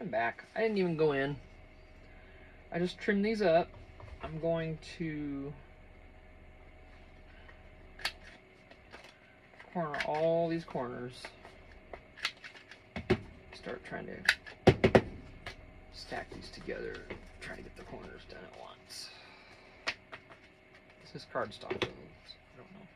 I'm back. I didn't even go in. I just trimmed these up. I'm going to corner all these corners. Start trying to stack these together. Try to get the corners done at once. Is this cardstock? I don't know.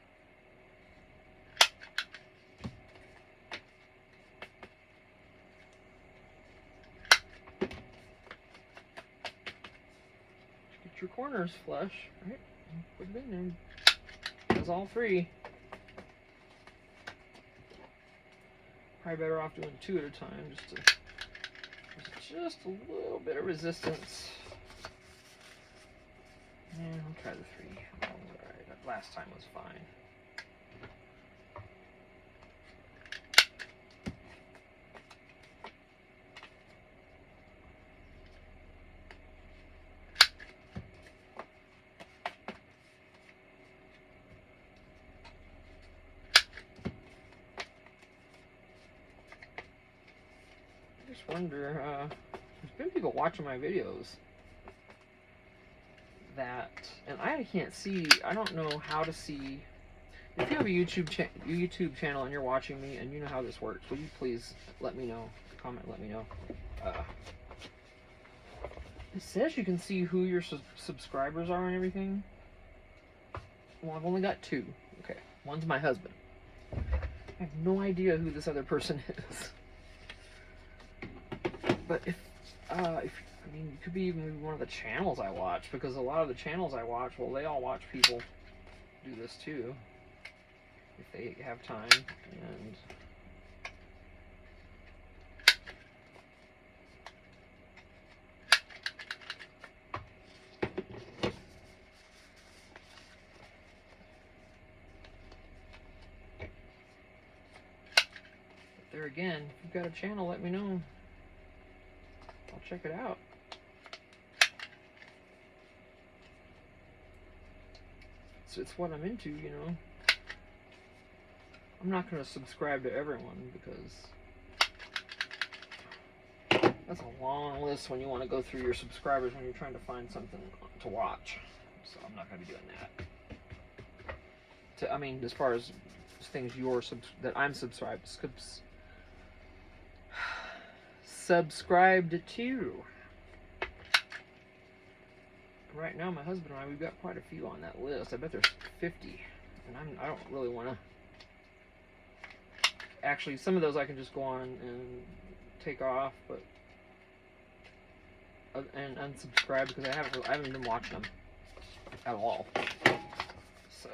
Get your corners flush, right? Put it in there. That's all three. Probably better off doing two at a time, just a little bit of resistance. Yeah, I'll try the three. Oh, alright, that last time was fine. I just wonder, there's been people watching my videos that, and I can't see, I don't know how to see. If you have a YouTube channel and you're watching me and you know how this works, will you please let me know? Comment, let me know. It says you can see who your subscribers are and everything. Well, I've only got two. Okay, one's my husband. I have no idea who this other person is. But if I mean, it could be even one of the channels I watch, because a lot of the channels I watch, well, they all watch people do this too, if they have time. And but there again, if you've got a channel, let me know. I'll check it out. So it's what I'm into, you know. I'm not going to subscribe to everyone, because that's a long list when you want to go through your subscribers when you're trying to find something to watch. So I'm not going to be doing that. I mean, as far as things that I'm subscribed to. Right now, my husband and I, we've got quite a few on that list. I bet there's 50, and I don't really want to. Actually, some of those I can just go on and take off, but and unsubscribe, because I haven't been watching them at all. So,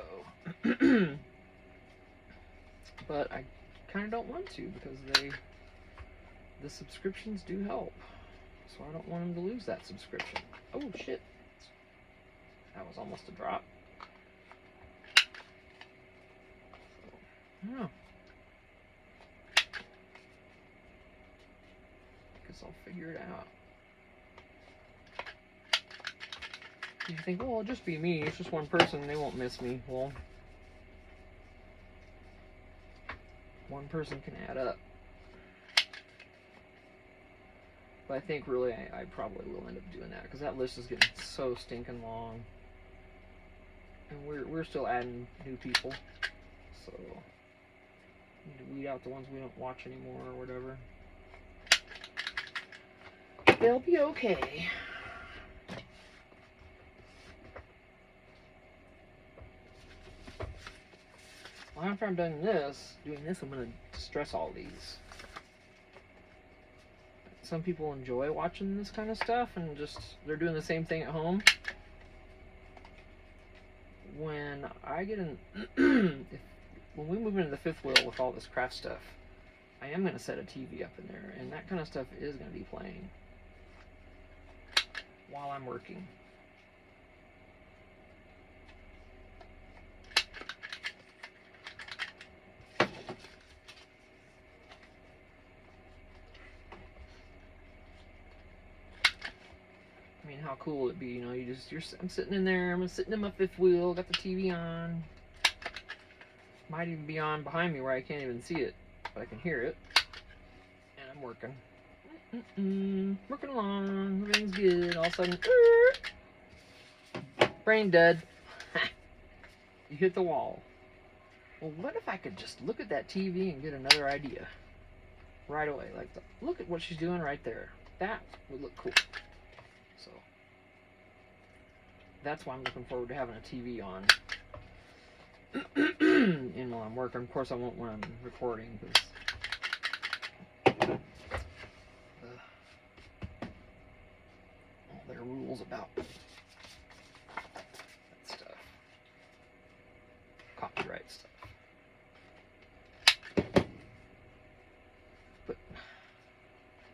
but I kind of don't want to, because the subscriptions do help. So I don't want them to lose that subscription. Oh shit. That was almost a drop. Oh. Guess I'll figure it out. You think, well, it'll just be me. It's just one person. They won't miss me. Well, one person can add up. But I think really I probably will end up doing that, because that list is getting so stinking long. And we're still adding new people, so need to weed out the ones we don't watch anymore or whatever. They'll be okay. Well, after I'm done doing this, I'm gonna stress all these. Some people enjoy watching this kind of stuff, and they're doing the same thing at home. When I get in, when we move into the fifth wheel with all this craft stuff, I am going to set a TV up in there, and that kind of stuff is going to be playing while I'm working. I mean, how cool would it be, you know, I'm sitting in there, I'm sitting in my fifth wheel, got the TV on. Might even be on behind me where I can't even see it, but I can hear it. And I'm working. Working along, everything's good. All of a sudden, brain dead. You hit the wall. Well, what if I could just look at that TV and get another idea right away? Like, look at what she's doing right there. That would look cool. So, that's why I'm looking forward to having a TV on. And while I'm working, of course, I won't when I'm recording because all their rules about that stuff, copyright stuff. But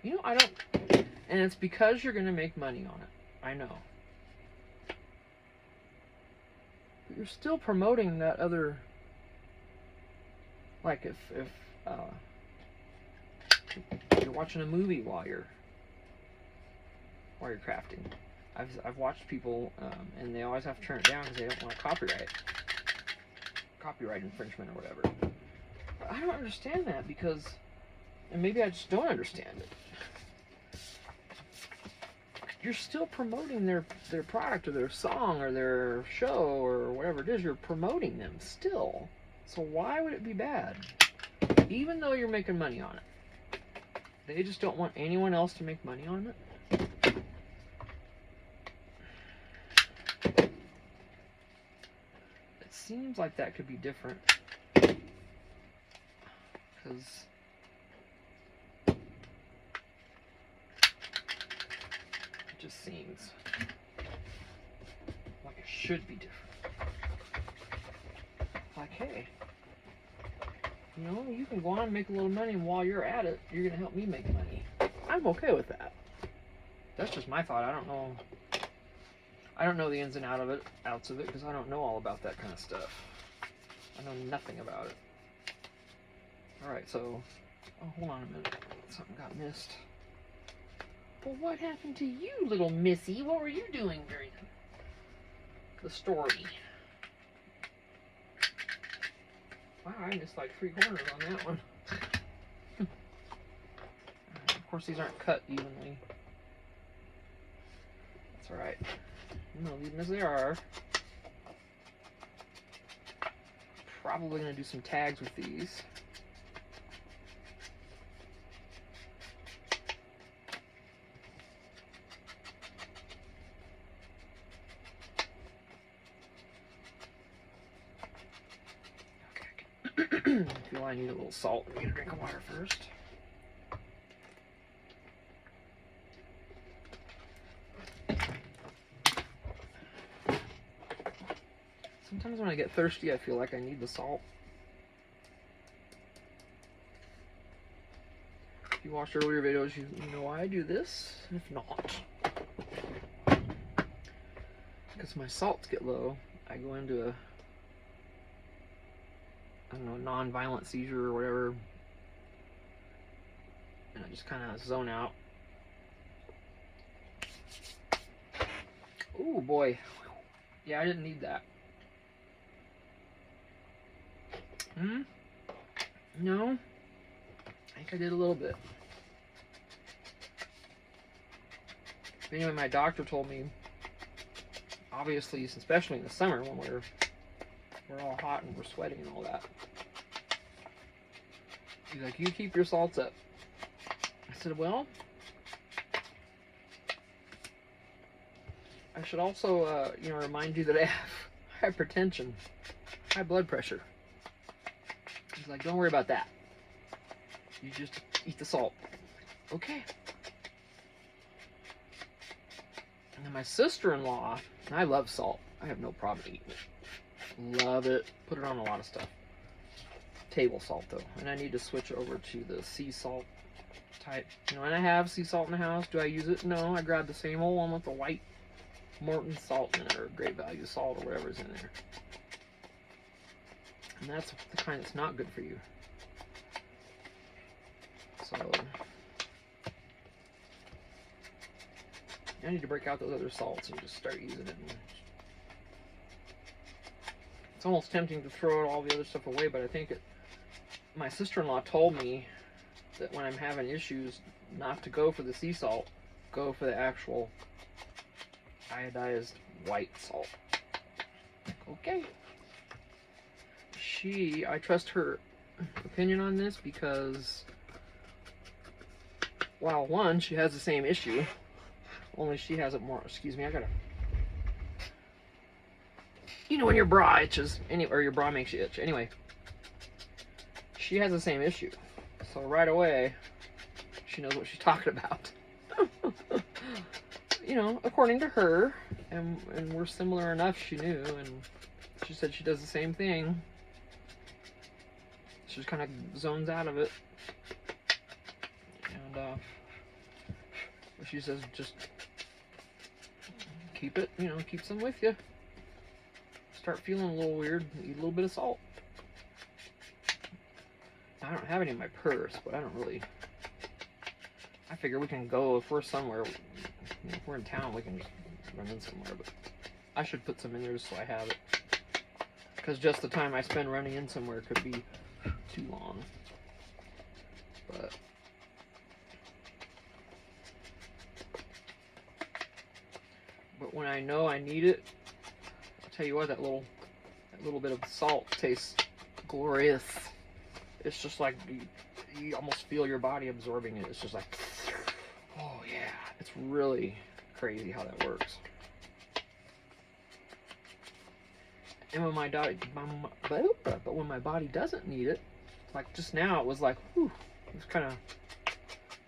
you know, I don't, and it's because you're going to make money on it. I know. But you're still promoting that other, like if you're watching a movie while you're crafting. I've watched people and they always have to turn it down because they don't want copyright infringement or whatever. But I don't understand that because, and maybe I just don't understand it. You're still promoting their product or their song or their show or whatever it is. You're promoting them still. So why would it be bad? Even though you're making money on it. They just don't want anyone else to make money on it. It seems like that could be different. Because it just seems like it should be different. Like, hey, you know, you can go on and make a little money, and while you're at it, you're going to help me make money. I'm okay with that. That's just my thought. I don't know the ins and outs of it, because I don't know all about that kind of stuff. I know nothing about it. Alright, so, oh, hold on a minute. Something got missed. Well, what happened to you, little missy? What were you doing during the story? Wow, I missed like 3 corners on that one. Of course, these aren't cut evenly. That's alright. No, leave them as they are. Probably going to do some tags with these. I feel I need a little salt and get a drink of water first. Sometimes when I get thirsty, I feel like I need the salt. If you watched earlier videos, you know why I do this. If not, because my salts get low, I go into a, I don't know, non-violent seizure or whatever, and I just kind of zone out. Ooh, boy. Yeah, I didn't need that. No. I think I did a little bit. Anyway, my doctor told me, obviously, especially in the summer when we're all hot and we're sweating and all that, he's like, you keep your salts up. I said, well, I should also, remind you that I have hypertension, high blood pressure. He's like, don't worry about that. You just eat the salt. Okay. And then my sister-in-law, and I love salt. I have no problem eating it. Love it. Put it on a lot of stuff. Table salt, though. And I need to switch over to the sea salt type. And I have sea salt in the house. Do I use it? No. I grab the same old one with the white Morton salt in it, or Great Value salt, or whatever's in there. And that's the kind that's not good for you. So I need to break out those other salts and just start using it. It's almost tempting to throw all the other stuff away, but I think my sister-in-law told me that when I'm having issues, not to go for the sea salt, go for the actual iodized white salt. Okay. I trust her opinion on this because, well, one, she has the same issue, only she has it more. Excuse me, I gotta. You know when your bra itches, or your bra makes you itch. Anyway, she has the same issue, so right away, she knows what she's talking about. You know, according to her, and we're similar enough. She knew, and she said she does the same thing. She just kind of zones out of it, and she says just keep it, you know, keep some with you. Start feeling a little weird, eat a little bit of salt. I don't have any in my purse, but I don't really. I figure we can go if we're somewhere. You know, if we're in town, we can just run in somewhere. But I should put some in there just so I have it, because just the time I spend running in somewhere could be too long. But when I know I need it, I'll tell you what, that little bit of salt tastes glorious. It's just like you almost feel your body absorbing it. It's just like, oh yeah, it's really crazy how that works. And when but when my body doesn't need it, like just now, it was like, whew, it was kind of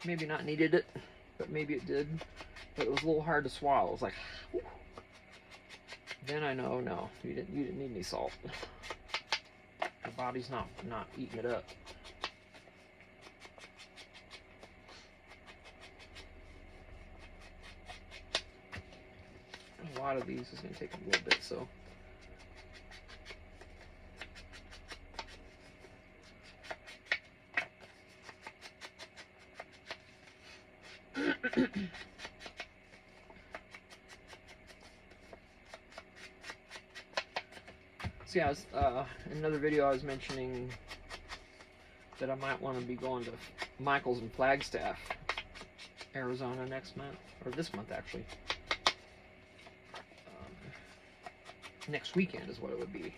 maybe not needed it, but maybe it did. But it was a little hard to swallow. It was like, whew. Then I know, no, you didn't need any salt. Your body's not eating it up. A lot of these is going to take a little bit, so. So yeah, in another video I was mentioning that I might want to be going to Michael's in Flagstaff, Arizona next month, or this month actually. Next weekend is what it would be.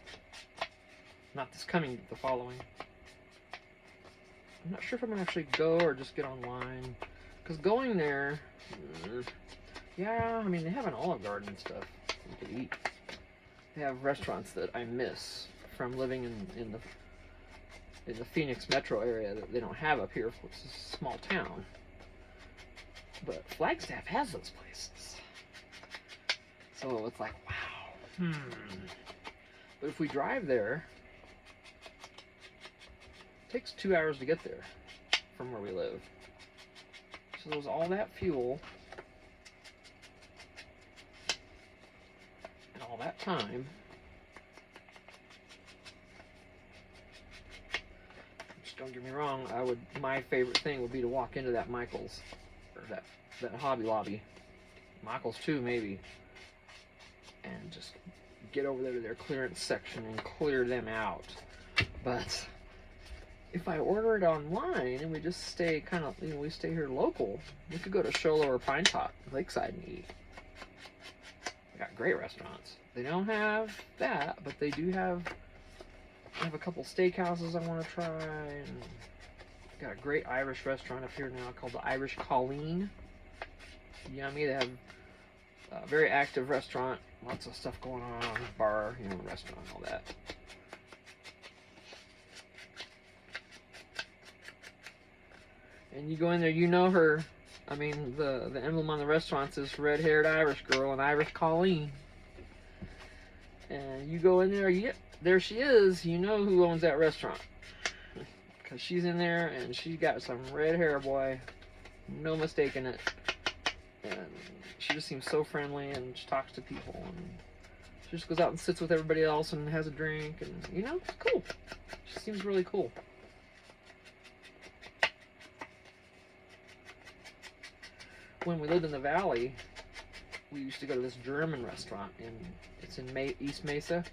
Not this coming, the following. I'm not sure if I'm going to actually go or just get online. Because going there, yeah, I mean, they have an Olive Garden and stuff you could eat. They have restaurants that I miss from living in the Phoenix metro area that they don't have up here. It's a small town. But Flagstaff has those places. So it's like, wow. But if we drive there, it takes 2 hours to get there from where we live. So there's all that fuel and all that time. Just don't get me wrong, my favorite thing would be to walk into that Michael's, or that Hobby Lobby. Michael's too, maybe. And just get over there to their clearance section and clear them out. But if I order it online and we just stay kind of, we stay here local, we could go to Show Low or Pine Top, Lakeside, and eat. They got great restaurants. They don't have that, but they do have a couple steakhouses I want to try. And got a great Irish restaurant up here now called the Irish Colleen. Yummy. They have a very active restaurant. Lots of stuff going on, bar, restaurant, all that. And you go in there, you know her. I mean, the emblem on the restaurant says red-haired Irish girl and Irish Colleen. And you go in there, there she is. You know who owns that restaurant. Because she's in there and she's got some red hair, boy. No mistaking it. And she just seems so friendly, and she talks to people, and she just goes out and sits with everybody else and has a drink, and it's cool. She seems really cool. When we lived in the valley, we used to go to this German restaurant, and it's in East Mesa.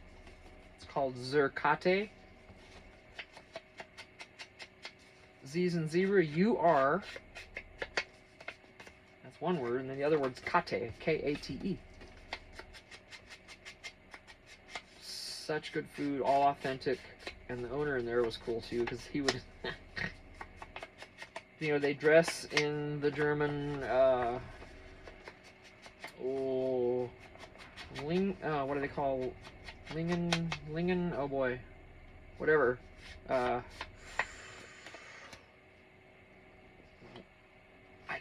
It's called Zerkate. Z's and zebra, U-R. That's one word, and then the other word's kate, K-A-T-E. Such good food, all authentic, and the owner in there was cool too, because he would, you know, they dress in the German, what do they call, Lingen, oh boy, whatever, I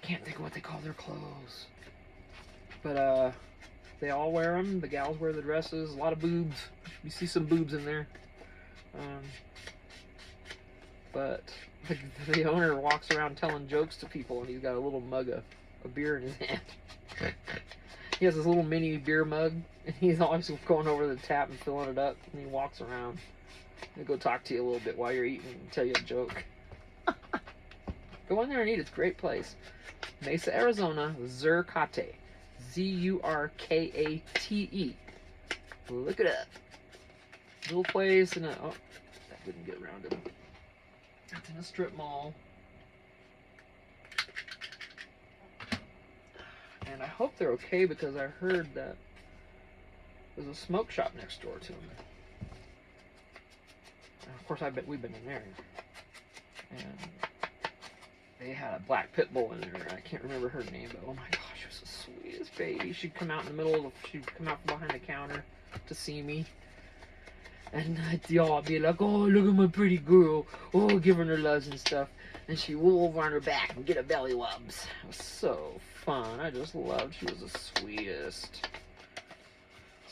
can't think of what they call their clothes, but, they all wear them. The gals wear the dresses. A lot of boobs. You see some boobs in there. But the owner walks around telling jokes to people, and he's got a little mug of beer in his hand. He has this little mini beer mug, and he's always going over the tap and filling it up, and he walks around. He'll go talk to you a little bit while you're eating and tell you a joke. Go in there and eat. It's a great place. Mesa, Arizona, Zurkate. Z-U-R-K-A-T-E. Look it up. Little place in a... Oh, that didn't get rounded. It's in a strip mall. And I hope they're okay, because I heard that there's a smoke shop next door to them. And of course, we've been in there. And they had a black pit bull in there. I can't remember her name, but oh my gosh, she was the sweetest baby. She'd come out in the middle of she'd come out from behind the counter to see me. And I'd be like, oh, look at my pretty girl. Oh, giving her loves and stuff. And she'd roll over on her back and get a belly rubs. It was so fun. I just loved. She was the sweetest.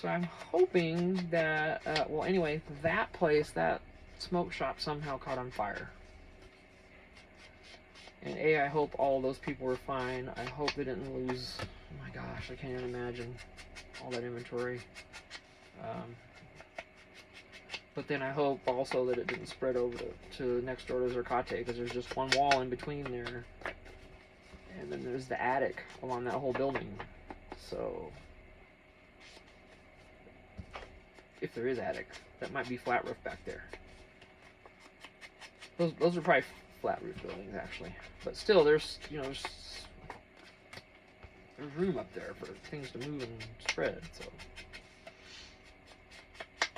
So I'm hoping that, well, anyway, that place, that smoke shop somehow caught on fire. And I hope all those people were fine. I hope they didn't lose, oh my gosh, I can't even imagine all that inventory. But then I hope also that it didn't spread over to next door to Zurkate, because there's just one wall in between there. And then there's the attic along that whole building. So, if there is attic, that might be flat roof back there. Those are probably flat roof buildings, actually, but still, there's there's room up there for things to move and spread. So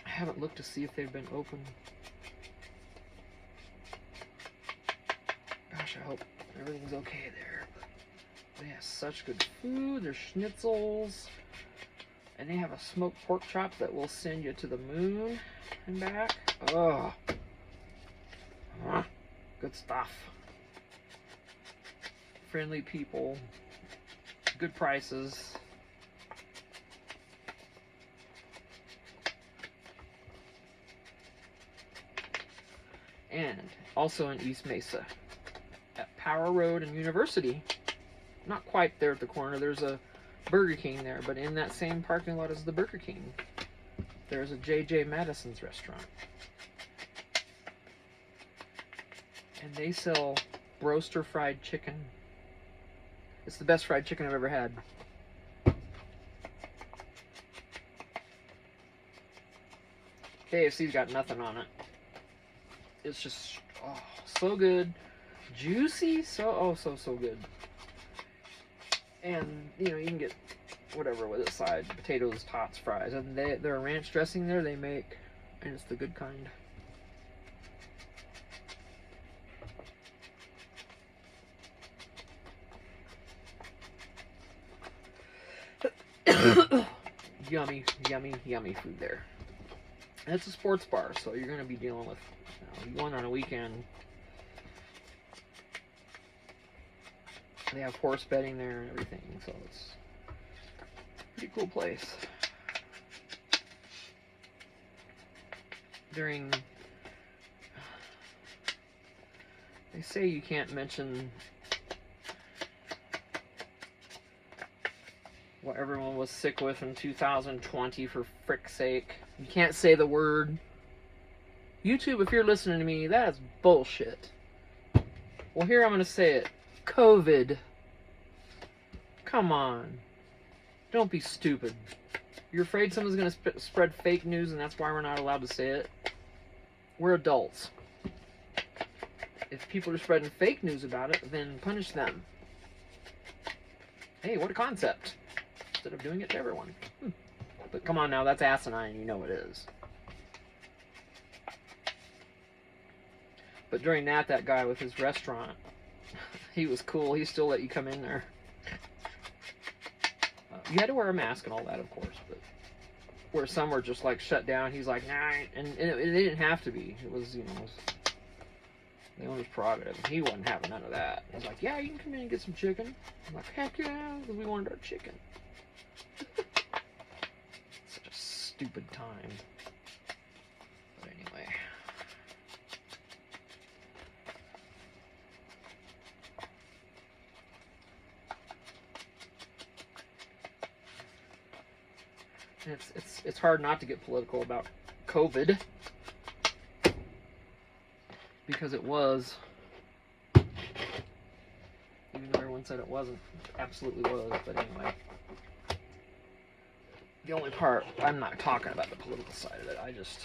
I haven't looked to see if they've been open. Gosh, I hope everything's okay there. But they have such good food. There's schnitzels, and they have a smoked pork chop that will send you to the moon and back. Oh, good stuff. Friendly people, good prices. And also in East Mesa, at Power Road and University, not quite there at the corner, there's a Burger King there, but in that same parking lot as the Burger King, there's a J.J. Madison's restaurant. And they sell roaster fried chicken. It's the best fried chicken I've ever had. KFC's got nothing on it. It's just, oh, so good. Juicy, so good. And, you can get whatever with it side. Potatoes, tots, fries. And their ranch dressing there they make, and it's the good kind. Yummy, yummy, yummy food there. And it's a sports bar, so you're going to be dealing with, going on a weekend. They have horse betting there and everything, so it's a pretty cool place. They say you can't mention what everyone was sick with in 2020, for frick's sake. You can't say the word. YouTube, if you're listening to me, that is bullshit. Well, here I'm going to say it. COVID. Come on. Don't be stupid. You're afraid someone's going to spread fake news and that's why we're not allowed to say it? We're adults. If people are spreading fake news about it, then punish them. Hey, what a concept. Instead of doing it to everyone. But come on now, that's asinine, you know it is. But during that guy with his restaurant, he was cool. He still let you come in there. You had to wear a mask and all that, of course, but where some were just like shut down, he's like, nah, and it didn't have to be. It was, you know, it was the owner's prerogative. He wasn't having none of that. He's like, yeah, you can come in and get some chicken. I'm like, heck yeah, because we wanted our chicken. Such a stupid time. But anyway. It's hard not to get political about COVID, because it was, even though everyone said it wasn't, it absolutely was. But anyway, the only part, I'm not talking about the political side of it. I just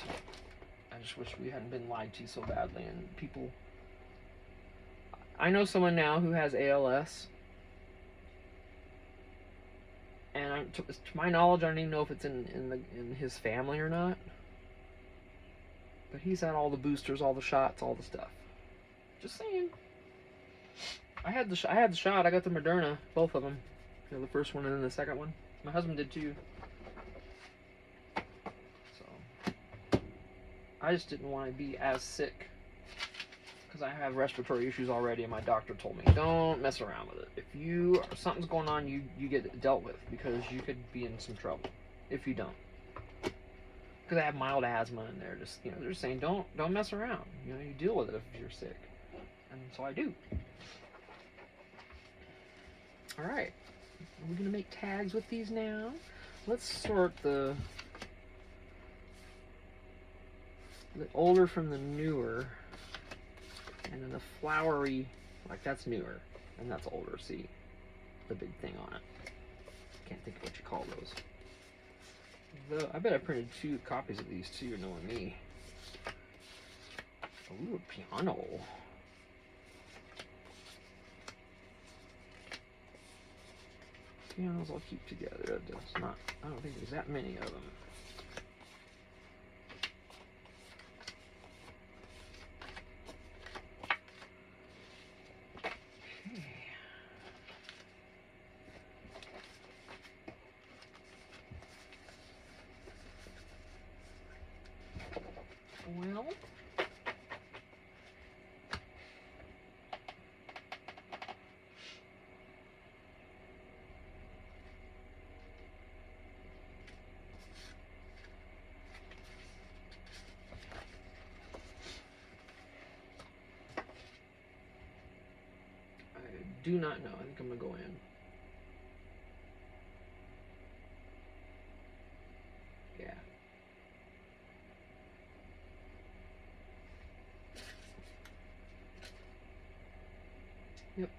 wish we hadn't been lied to so badly. And people, I know someone now who has ALS. And to my knowledge, I don't even know if it's in his family or not. But he's had all the boosters, all the shots, all the stuff. Just saying. I had the shot. I got the Moderna, both of them. You know, the first one and then the second one. My husband did too. So I just didn't want to be as sick, because I have respiratory issues already, and my doctor told me, don't mess around with it. If something's going on, you get it dealt with, because you could be in some trouble if you don't. Because I have mild asthma, and they're just, you know, they're just saying, don't mess around. You know, you deal with it if you're sick. And so I do. All right. We're going to make tags with these now. Let's sort the older from the newer. And then the flowery, like, that's newer, and that's older. See the big thing on it. Can't think of what you call those. I bet I printed 2 copies of these too, knowing me. Ooh, a piano. Pianos I'll keep together. I don't think there's that many of them. Well, I do not know. I think I'm gonna go in. Yeah. Yep.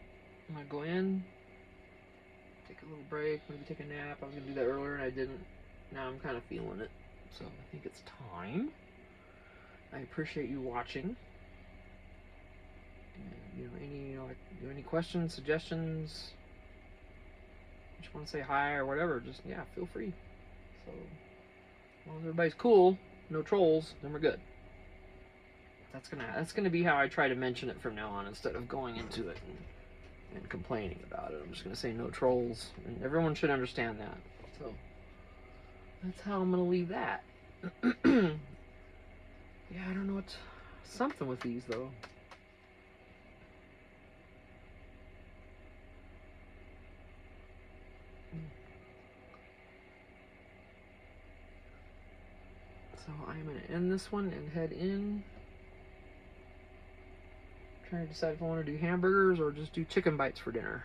I'm gonna go in, take a little break, maybe take a nap. I was gonna do that earlier and I didn't. Now I'm kind of feeling it, so I think it's time. I appreciate you watching. And, any questions, suggestions? Just want to say hi or whatever? Just, yeah, feel free. So, as long as everybody's cool, no trolls, then we're good. That's gonna be how I try to mention it from now on, instead of going into it and complaining about it. I'm just gonna say no trolls, and everyone should understand that. So that's how I'm gonna leave that. Yeah, I don't know what. Something with these though. So I'm going to end this one and head in. Trying to decide if I want to do hamburgers or just do chicken bites for dinner.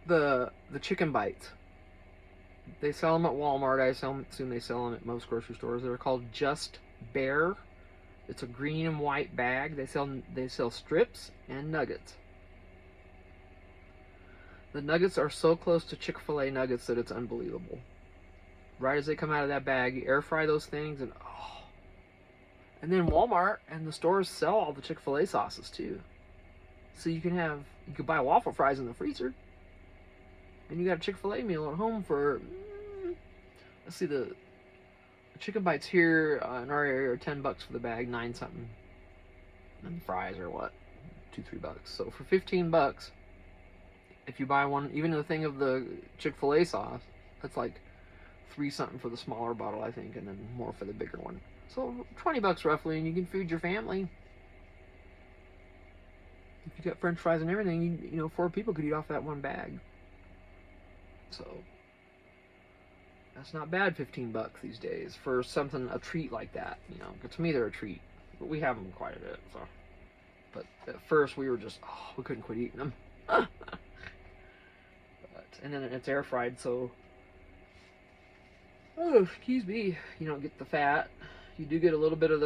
The chicken bites, they sell them at Walmart. I assume they sell them at most grocery stores. They're called Just Bear. It's a green and white bag. They sell strips and nuggets. The nuggets are so close to Chick-fil-A nuggets that it's unbelievable. Right as they come out of that bag, you air fry those things, and And then Walmart and the stores sell all the Chick-fil-A sauces too. So you can buy waffle fries in the freezer. And you got a Chick-fil-A meal at home for, let's see, the chicken bites here in our area are $10 for the bag, 9 something. And the fries are what? $2-3. So for $15, if you buy one, even the thing of the Chick-fil-A sauce, that's like 3 something for the smaller bottle, I think, and then more for the bigger one. So $20 roughly, and you can feed your family. If you got French fries and everything, you know, 4 people could eat off that one bag. So that's not bad, $15 these days for something, a treat like that. You know, to me they're a treat, but we have them quite a bit. So, but at first we were just, we couldn't quit eating them. But, and then it's air fried, so excuse me, you don't get the fat. You do get a little bit of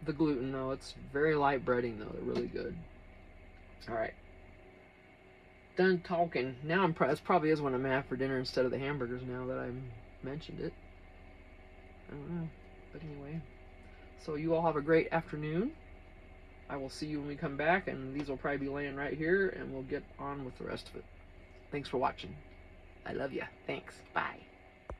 the gluten though. It's very light breading though. They're really good. All right. Done talking. Now this probably is what I'm gonna have for dinner instead of the hamburgers now that I mentioned it. I don't know. But anyway. So you all have a great afternoon. I will see you when we come back, and these will probably be laying right here, and we'll get on with the rest of it. Thanks for watching. I love ya. Thanks. Bye.